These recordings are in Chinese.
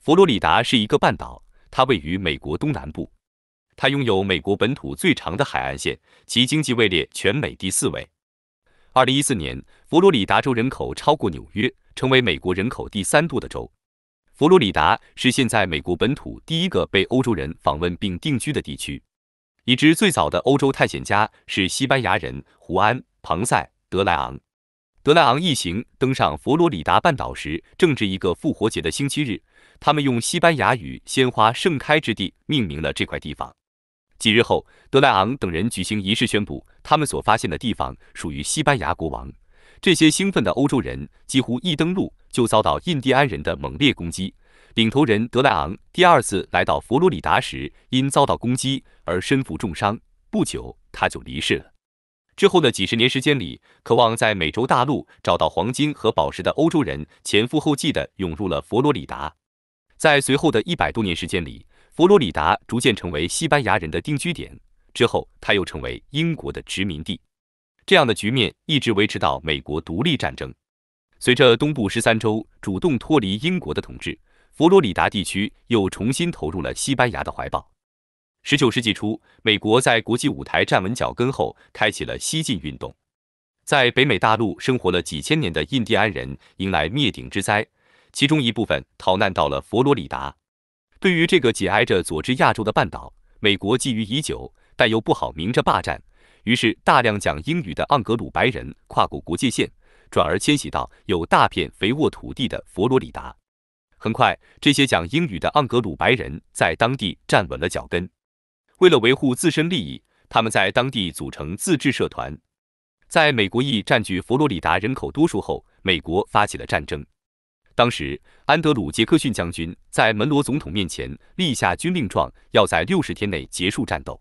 佛罗里达是一个半岛，它位于美国东南部。它拥有美国本土最长的海岸线，其经济位列全美第4位。2014年，佛罗里达州人口超过纽约，成为美国人口第3多的州。佛罗里达是现在美国本土第一个被欧洲人访问并定居的地区。已知最早的欧洲探险家是西班牙人胡安·庞塞·德莱昂。德莱昂一行登上佛罗里达半岛时，正值一个复活节的星期日，他们用西班牙语"鲜花盛开之地"命名了这块地方。几日后，德莱昂等人举行仪式，宣布他们所发现的地方属于西班牙国王。这些兴奋的欧洲人几乎一登陆就遭到印第安人的猛烈攻击。领头人德莱昂第2次来到佛罗里达时，因遭到攻击而身负重伤，不久他就离世了。之后的几十年时间里，渴望在美洲大陆找到黄金和宝石的欧洲人前赴后继地涌入了佛罗里达。在随后的100多年时间里，佛罗里达逐渐成为西班牙人的定居点，之后它又成为英国的殖民地。这样的局面一直维持到美国独立战争。随着东部13州主动脱离英国的统治，佛罗里达地区又重新投入了西班牙的怀抱。19世纪初，美国在国际舞台站稳脚跟后，开启了西进运动。在北美大陆生活了几千年的印第安人迎来灭顶之灾，其中一部分逃难到了佛罗里达。对于这个紧挨着佐治亚州的半岛，美国觊觎已久，但又不好明着霸占，于是大量讲英语的盎格鲁白人跨过国界线，转而迁徙到有大片肥沃土地的佛罗里达。很快，这些讲英语的盎格鲁白人在当地站稳了脚跟。为了维护自身利益，他们在当地组成自治社团。在美国裔占据佛罗里达人口多数后，美国发起了战争。当时，安德鲁·杰克逊将军在门罗总统面前立下军令状，要在60天内结束战斗。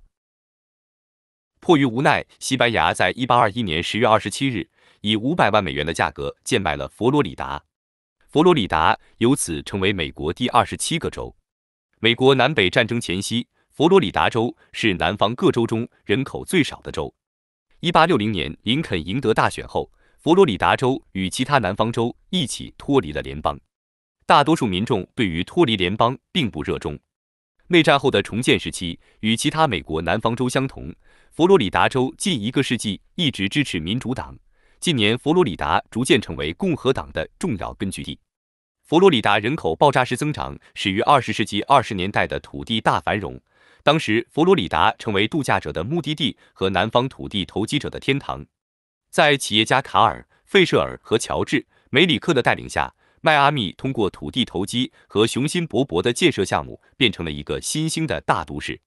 迫于无奈，西班牙在1821年10月27日以500万美元的价格贱卖了佛罗里达。佛罗里达由此成为美国第27个州。美国南北战争前夕，佛罗里达州是南方各州中人口最少的州。1860年林肯赢得大选后，佛罗里达州与其他南方州一起脱离了联邦。大多数民众对于脱离联邦并不热衷。内战后的重建时期与其他美国南方州相同，佛罗里达州近1个世纪一直支持民主党。近年，佛罗里达逐渐成为共和党的重要根据地。佛罗里达人口爆炸式增长始于20世纪20年代的土地大繁荣。当时，佛罗里达成为度假者的目的地和南方土地投机者的天堂。在企业家卡尔·费舍尔和乔治·梅里克的带领下，迈阿密通过土地投机和雄心勃勃的建设项目，变成了一个新兴的大都市。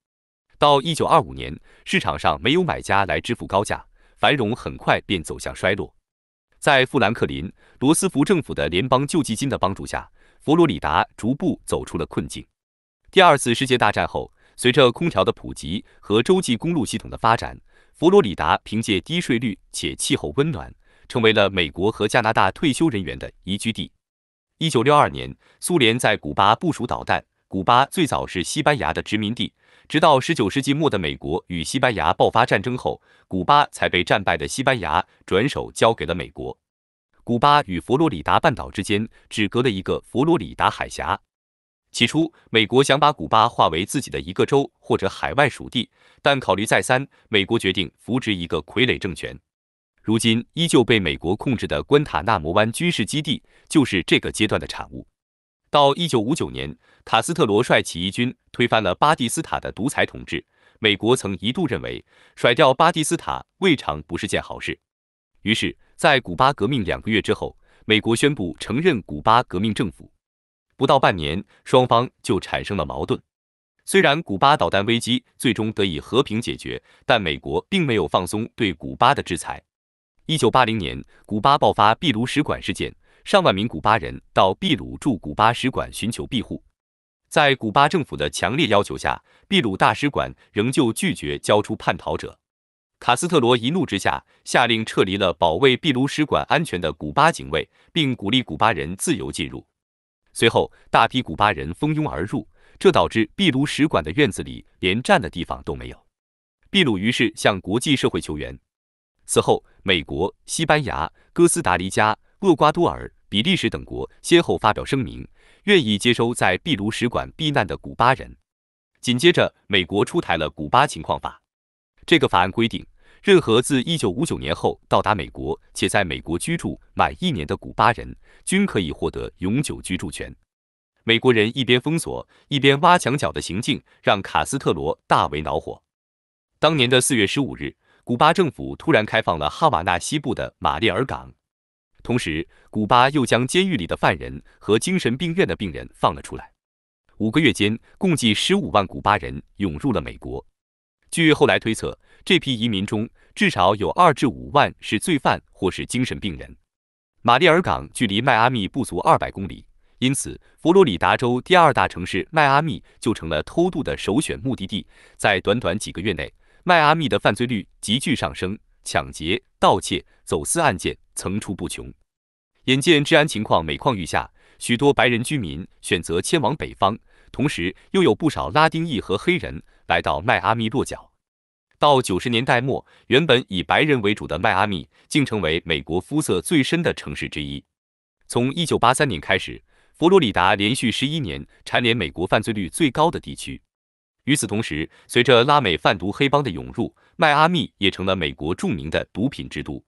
到1925年，市场上没有买家来支付高价，繁荣很快便走向衰落。在富兰克林·罗斯福政府的联邦救济金的帮助下，佛罗里达逐步走出了困境。第2次世界大战后，随着空调的普及和洲际公路系统的发展，佛罗里达凭借低税率且气候温暖，成为了美国和加拿大退休人员的宜居地。1962年，苏联在古巴部署导弹，古巴最早是西班牙的殖民地。直到19世纪末的美国与西班牙爆发战争后，古巴才被战败的西班牙转手交给了美国。古巴与佛罗里达半岛之间只隔了一个佛罗里达海峡。起初，美国想把古巴划为自己的一个州或者海外属地，但考虑再三，美国决定扶植一个傀儡政权。如今依旧被美国控制的关塔那摩湾军事基地就是这个阶段的产物。到1959年，卡斯特罗率起义军推翻了巴蒂斯塔的独裁统治。美国曾一度认为甩掉巴蒂斯塔未尝不是件好事。于是，在古巴革命2个月之后，美国宣布承认古巴革命政府。不到半年，双方就产生了矛盾。虽然古巴导弹危机最终得以和平解决，但美国并没有放松对古巴的制裁。1980年，古巴爆发秘鲁使馆事件，上万名古巴人到秘鲁驻古巴使馆寻求庇护。在古巴政府的强烈要求下，秘鲁大使馆仍旧拒绝交出叛逃者。卡斯特罗一怒之下，下令撤离了保卫秘鲁使馆安全的古巴警卫，并鼓励古巴人自由进入。随后，大批古巴人蜂拥而入，这导致秘鲁使馆的院子里连站的地方都没有。秘鲁于是向国际社会求援。此后，美国、西班牙、哥斯达黎加、厄瓜多尔、比利时等国先后发表声明，愿意接收在秘鲁使馆避难的古巴人。紧接着，美国出台了《古巴情况法》。这个法案规定，任何自1959年后到达美国且在美国居住满1年的古巴人，均可以获得永久居住权。美国人一边封锁，一边挖墙脚的行径，让卡斯特罗大为恼火。当年的4月15日，古巴政府突然开放了哈瓦那西部的马列尔港，同时，古巴又将监狱里的犯人和精神病院的病人放了出来。5个月间，共计15万古巴人涌入了美国。据后来推测，这批移民中至少有2至5万是罪犯或是精神病人。马列尔港距离迈阿密不足200公里，因此佛罗里达州第2大城市迈阿密就成了偷渡的首选目的地。在短短几个月内，迈阿密的犯罪率急剧上升，抢劫、盗窃、走私案件层出不穷。眼见治安情况每况愈下，许多白人居民选择迁往北方，同时又有不少拉丁裔和黑人来到迈阿密落脚。到90年代末，原本以白人为主的迈阿密竟成为美国肤色最深的城市之一。从1983年开始，佛罗里达连续11年蝉联美国犯罪率最高的地区。与此同时，随着拉美贩毒黑帮的涌入，迈阿密也成了美国著名的毒品之都。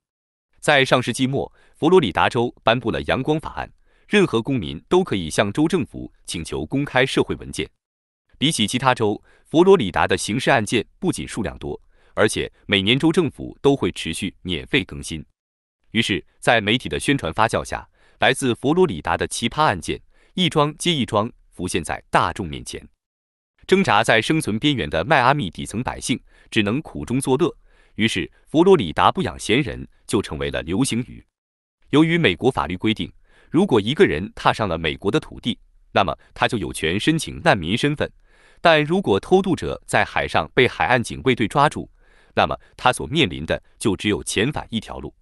在上世纪末，佛罗里达州颁布了阳光法案，任何公民都可以向州政府请求公开社会文件。比起其他州，佛罗里达的刑事案件不仅数量多，而且每年州政府都会持续免费更新。于是，在媒体的宣传发酵下，来自佛罗里达的奇葩案件一桩接一桩浮现在大众面前。挣扎在生存边缘的迈阿密底层百姓只能苦中作乐，于是佛罗里达不养闲人就成为了流行语。由于美国法律规定，如果一个人踏上了美国的土地，那么他就有权申请难民身份。但如果偷渡者在海上被海岸警卫队抓住，那么他所面临的就只有遣返一条路。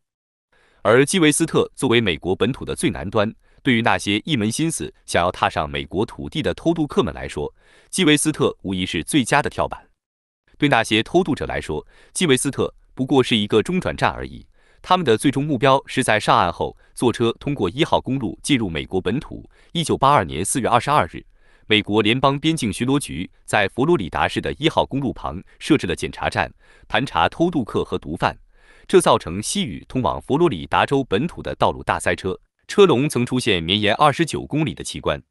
而基韦斯特作为美国本土的最南端，对于那些一门心思想要踏上美国土地的偷渡客们来说，基韦斯特无疑是最佳的跳板。对那些偷渡者来说，基韦斯特不过是一个中转站而已，他们的最终目标是在上岸后坐车通过1号公路进入美国本土。1982年4月22日，美国联邦边境巡逻局在佛罗里达市的1号公路旁设置了检查站，盘查偷渡客和毒贩，这造成西语通往佛罗里达州本土的道路大塞车，车龙曾出现绵延29公里的奇观。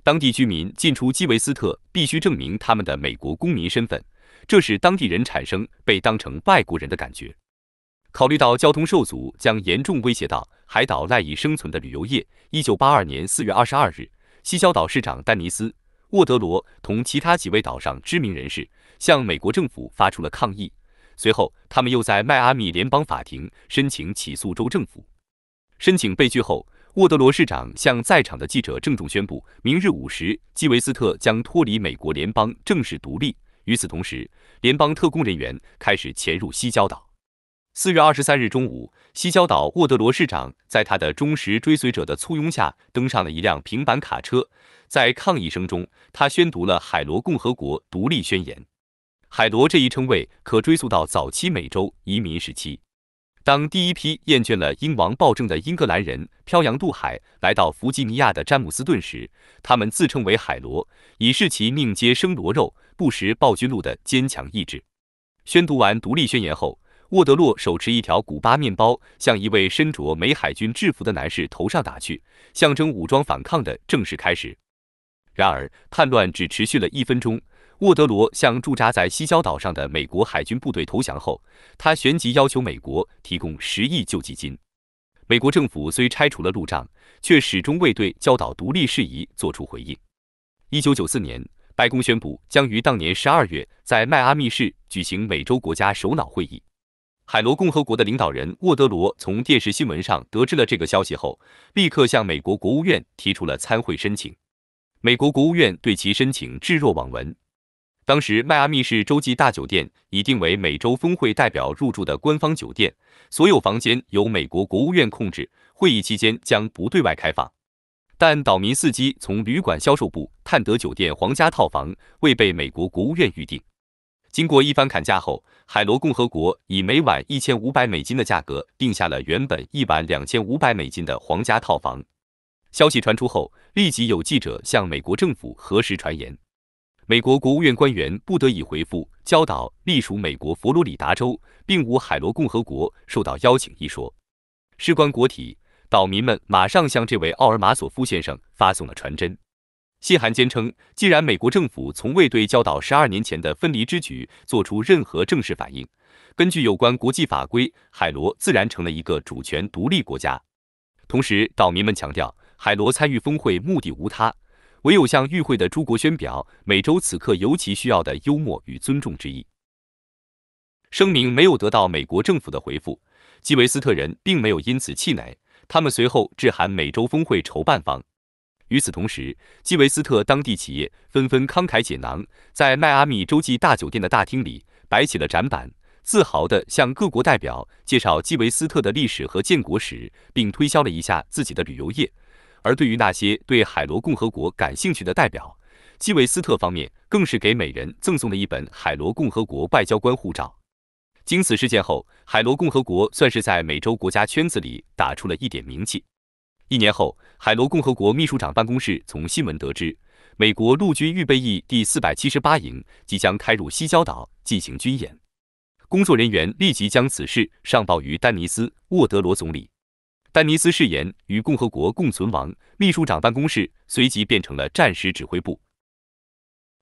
当地居民进出基韦斯特必须证明他们的美国公民身份，这使当地人产生被当成外国人的感觉。考虑到交通受阻将严重威胁到海岛赖以生存的旅游业，1982年4月22日，西礁岛市长丹尼斯·沃德罗同其他几位岛上知名人士向美国政府发出了抗议。随后，他们又在迈阿密联邦法庭申请起诉州政府。申请被拒后，沃德罗市长向在场的记者郑重宣布，明日5时，基韦斯特将脱离美国联邦，正式独立。与此同时，联邦特工人员开始潜入西礁岛。4月23日中午，西礁岛沃德罗市长在他的忠实追随者的簇拥下登上了一辆平板卡车，在抗议声中，他宣读了海螺共和国独立宣言。海螺这一称谓可追溯到早期美洲移民时期。当第一批厌倦了英王暴政的英格兰人漂洋渡海来到弗吉尼亚的詹姆斯顿时，他们自称为海螺，以示其宁接生螺肉，不食暴君禄的坚强意志。宣读完独立宣言后，沃德洛手持一条古巴面包向一位身着美海军制服的男士头上打去，象征武装反抗的正式开始。然而，叛乱只持续了1分钟。沃德罗向驻扎在西礁岛上的美国海军部队投降后，他旋即要求美国提供10亿救济金。美国政府虽拆除了路障，却始终未对礁岛独立事宜作出回应。1994年，白宫宣布将于当年12月在迈阿密市举行美洲国家首脑会议。海螺共和国的领导人沃德罗从电视新闻上得知了这个消息后，立刻向美国国务院提出了参会申请。美国国务院对其申请置若罔闻。当时，迈阿密市洲际大酒店已定为美洲峰会代表入住的官方酒店，所有房间由美国国务院控制，会议期间将不对外开放。但岛民伺机从旅馆销售部探得酒店皇家套房未被美国国务院预定。经过一番砍价后，海螺共和国以每晚$1500的价格定下了原本1晚$2500的皇家套房。消息传出后，立即有记者向美国政府核实传言。美国国务院官员不得已回复，礁岛隶属美国佛罗里达州，并无海螺共和国受到邀请一说。事关国体，岛民们马上向这位奥尔马索夫先生发送了传真。信函坚称，既然美国政府从未对礁岛12年前的分离之举做出任何正式反应，根据有关国际法规，海螺自然成了一个主权独立国家。同时，岛民们强调，海螺参与峰会目的无他，唯有向与会的诸国宣表美洲此刻尤其需要的幽默与尊重之意。声明没有得到美国政府的回复，基韦斯特人并没有因此气馁，他们随后致函美洲峰会筹办方。与此同时，基韦斯特当地企业纷纷慷慨解囊，在迈阿密洲际大酒店的大厅里摆起了展板，自豪地向各国代表介绍基韦斯特的历史和建国史，并推销了一下自己的旅游业。而对于那些对海螺共和国感兴趣的代表，基韦斯特方面更是给每人赠送了一本海螺共和国外交官护照。经此事件后，海螺共和国算是在美洲国家圈子里打出了一点名气。1年后，海螺共和国秘书长办公室从新闻得知，美国陆军预备役第478营即将开入西礁岛进行军演。工作人员立即将此事上报于丹尼斯·沃德罗总理。丹尼斯誓言与共和国共存亡，秘书长办公室随即变成了战时指挥部。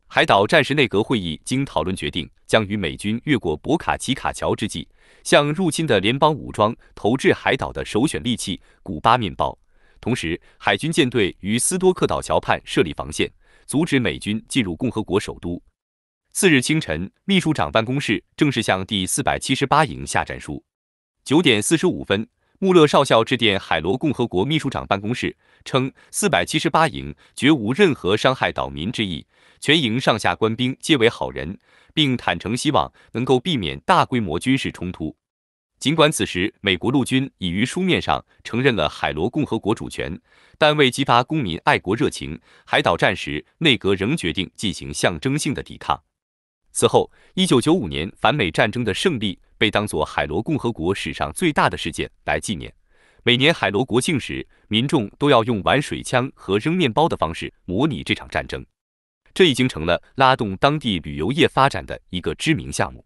海岛战时内阁会议经讨论决定，将于美军越过博卡奇卡桥之际，向入侵的联邦武装投掷海岛的首选利器——古巴面包。同时，海军舰队于斯多克岛桥畔设立防线，阻止美军进入共和国首都。次日清晨，秘书长办公室正式向第478营下战书。9点45分，穆勒少校致电海螺共和国秘书长办公室，称478营绝无任何伤害岛民之意，全营上下官兵皆为好人，并坦诚希望能够避免大规模军事冲突。尽管此时美国陆军已于书面上承认了海螺共和国主权，但为激发公民爱国热情，海岛战时内阁仍决定进行象征性的抵抗。此后，1995年反美战争的胜利被当作海螺共和国史上最大的事件来纪念。每年海螺国庆时，民众都要用玩水枪和扔面包的方式模拟这场战争，这已经成了拉动当地旅游业发展的一个知名项目。